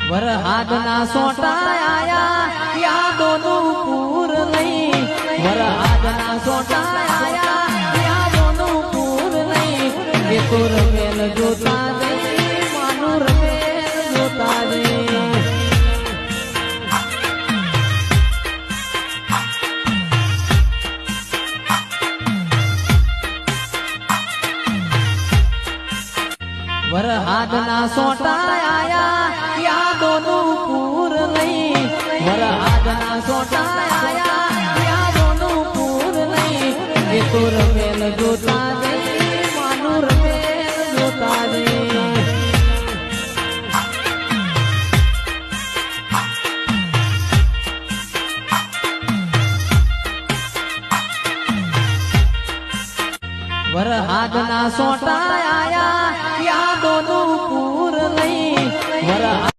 વરહાદના સોટા આયા યાદોનું પૂર લઈ વરહાદના સોટા આયા યાદોનું પૂર લઈ એ તો રમેલ જોતા જઈ માનું રમેલ જોતા જઈ વરહાદના સોટા આયા યાદોનું પૂર લઈ વરહાદના સોટા આયા યાદોનું પૂર લઈ એ તો રમેલ જોતા જઈ માનું રમેલ જોતા જઈ વરહાદના સોટા આયા યાદોનું પૂર લઈ